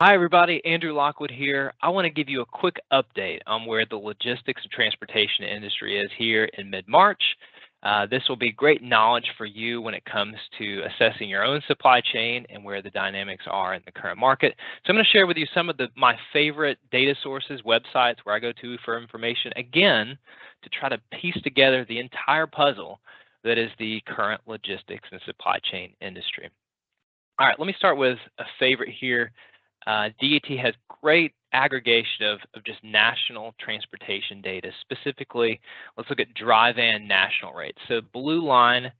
Hi, everybody. Andrew Lockwood here. I want to give you a quick update on where the logistics and transportation industry is here in mid-March. This will be great knowledge for you when it comes to assessing your own supply chain and where the dynamics are in the current market. So I'm going to share with you some of my favorite data sources, websites where I go to for information, again, to try to piece together the entire puzzle that is the current logistics and supply chain industry. All right, let me start with a favorite here. DAT has great aggregation of just national transportation data. Specifically, let's look at dry van national rates. So blue line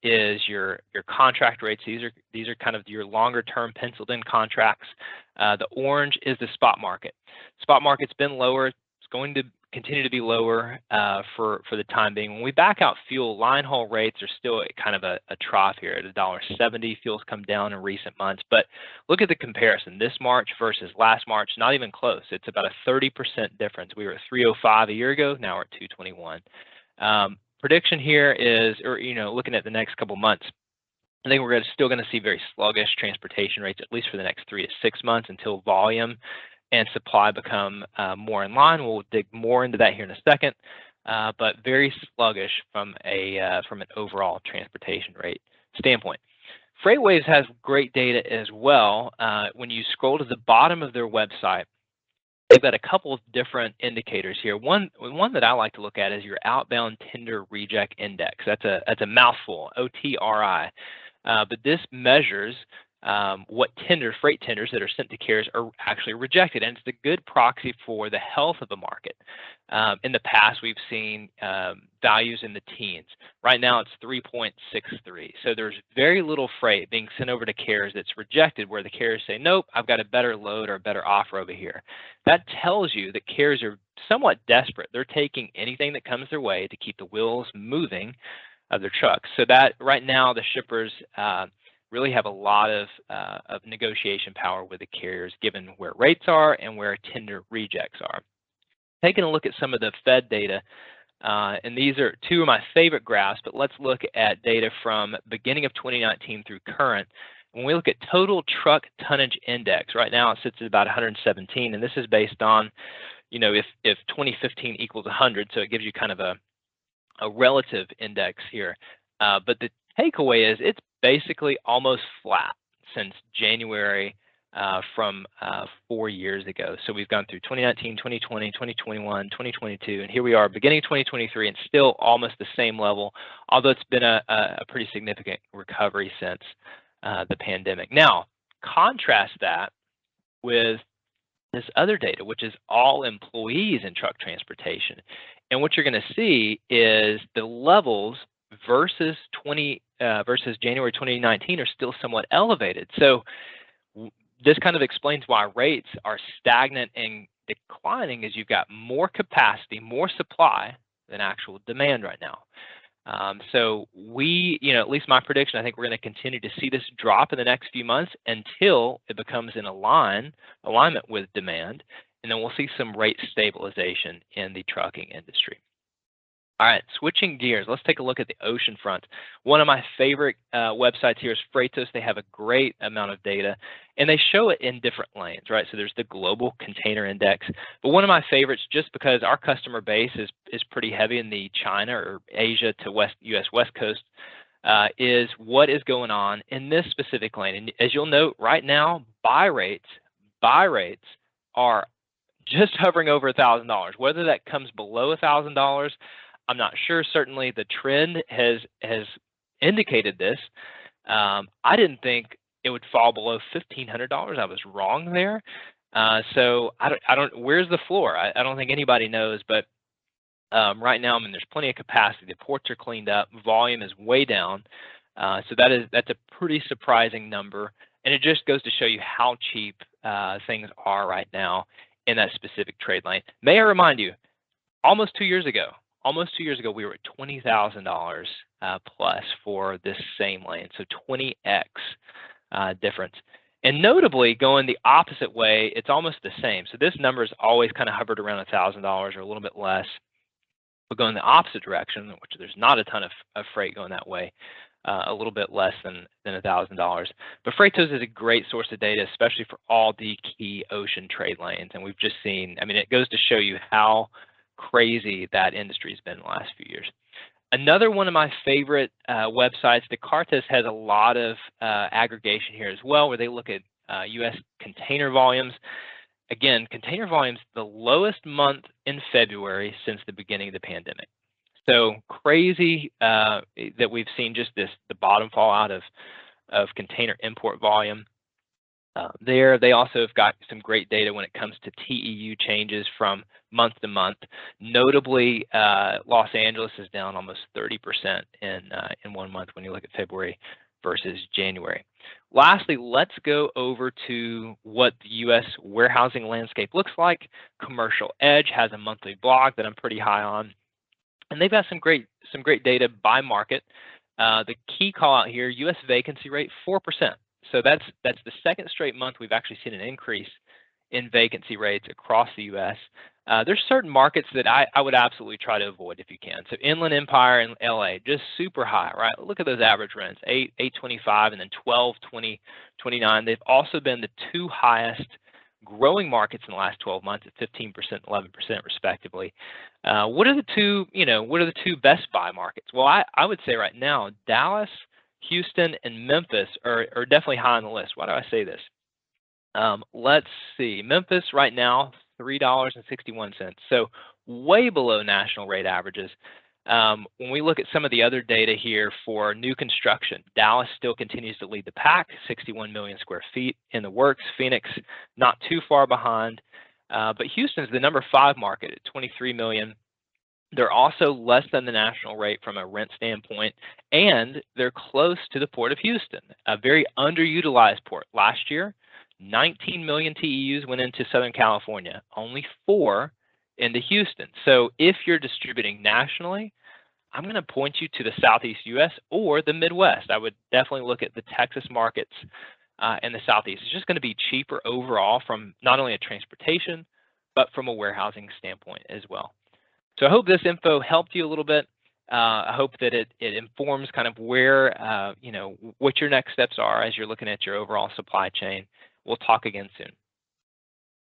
is your contract rates. These are kind of your longer term penciled in contracts. The orange is the spot market. Spot market's been lower. It's going to continue to be lower for the time being. When we back out fuel, line haul rates are still at kind of a trough here at $1.70. Fuel's come down in recent months, but look at the comparison. This March versus last March, not even close. It's about a 30% difference. We were at 305 a year ago. Now we're at 221. Prediction here is, or looking at the next couple months, I think we're still going to see very sluggish transportation rates, at least for the next 3 to 6 months, until volume and supply become more in line. We'll dig more into that here in a second, but very sluggish from an overall transportation rate standpoint. FreightWaves has great data as well. When you scroll to the bottom of their website, they've got a couple of different indicators here. One that I like to look at is your outbound tender reject index. That's a mouthful, OTRI. But this measures what freight tenders that are sent to carriers are actually rejected, and it's a good proxy for the health of the market. In the past, we've seen values in the teens. Right now, it's 3.63. So there's very little freight being sent over to carriers that's rejected, where the carriers say, nope, I've got a better load or a better offer over here. That tells you that carriers are somewhat desperate. They're taking anything that comes their way to keep the wheels moving of their trucks. So that right now, the shippers really have a lot of negotiation power with the carriers, given where rates are and where tender rejects are. Taking a look at some of the Fed data, and these are two of my favorite graphs, but let's look at data from beginning of 2019 through current. When we look at total truck tonnage index, right now it sits at about 117, and this is based on, if 2015 equals 100, so it gives you kind of a relative index here. But the takeaway is it's basically almost flat since January from 4 years ago. So we've gone through 2019, 2020, 2021, 2022, and here we are beginning 2023 and still almost the same level, although it's been a pretty significant recovery since the pandemic. Now, contrast that with this other data, which is all employees in truck transportation. And what you're going to see is the levels versus January 2019 are still somewhat elevated. So this kind of explains why rates are stagnant and declining, as you've got more capacity, more supply than actual demand right now. So at least my prediction, I think we're going to continue to see this drop in the next few months until it becomes in alignment with demand, and then we'll see some rate stabilization in the trucking industry. All right, switching gears, let's take a look at the ocean front. One of my favorite websites here is Freightos. They have a great amount of data, and they show it in different lanes, right? So there's the Global Container Index, but one of my favorites, just because our customer base is pretty heavy in the China or Asia to U.S. West Coast, is what is going on in this specific lane. And as you'll note, right now, buy rates are just hovering over $1,000. Whether that comes below $1,000, I'm not sure. Certainly the trend has indicated this. I didn't think it would fall below $1,500. I was wrong there. So I don't. Where's the floor? I don't think anybody knows. But right now, there's plenty of capacity. The ports are cleaned up. Volume is way down. So that's a pretty surprising number, and it just goes to show you how cheap things are right now in that specific trade lane. May I remind you, almost 2 years ago, we were at $20,000 plus for this same lane, so 20x difference. And notably, going the opposite way, it's almost the same. So this number has always kind of hovered around $1,000 or a little bit less. But going the opposite direction, which there's not a ton of freight going that way, a little bit less than $1,000. But Freightos is a great source of data, especially for all the key ocean trade lanes. And we've just seen, I mean, it goes to show you how crazy that industry has been in the last few years. Another one of my favorite websites, Descartes, has a lot of aggregation here as well, where they look at U.S. container volumes. Again, container volumes, the lowest month in February since the beginning of the pandemic. So crazy that we've seen just the bottom fall out of container import volume. There, they also have got some great data when it comes to TEU changes from month to month. Notably, Los Angeles is down almost 30% in 1 month when you look at February versus January. Lastly, let's go over to what the U.S. warehousing landscape looks like. Commercial Edge has a monthly blog that I'm pretty high on, and they've got some great data by market. The key call out here: U.S. vacancy rate 4%. So that's the second straight month we've actually seen an increase in vacancy rates across the U.S. There's certain markets that I would absolutely try to avoid if you can. So Inland Empire and LA, just super high, right? Look at those average rents, $825 and then $1,220, $29. They've also been the two highest growing markets in the last 12 months at 15%, 11% respectively. What are the two best buy markets? Well, I would say right now, Dallas, Houston, and Memphis are definitely high on the list. Why do I say this? Let's see. Memphis right now, $3.61. So way below national rate averages. When we look at some of the other data here for new construction, Dallas still continues to lead the pack, 61 million square feet in the works. Phoenix, not too far behind. But Houston's the number 5 market at 23 million. They're also less than the national rate from a rent standpoint, and they're close to the Port of Houston, a very underutilized port. Last year, 19 million TEUs went into Southern California, only 4 into Houston. So if you're distributing nationally, I'm going to point you to the Southeast U.S. or the Midwest. I would definitely look at the Texas markets and the Southeast. It's just going to be cheaper overall from not only a transportation, but from a warehousing standpoint as well. So I hope this info helped you a little bit. I hope that it informs kind of where, what your next steps are as you're looking at your overall supply chain. We'll talk again soon.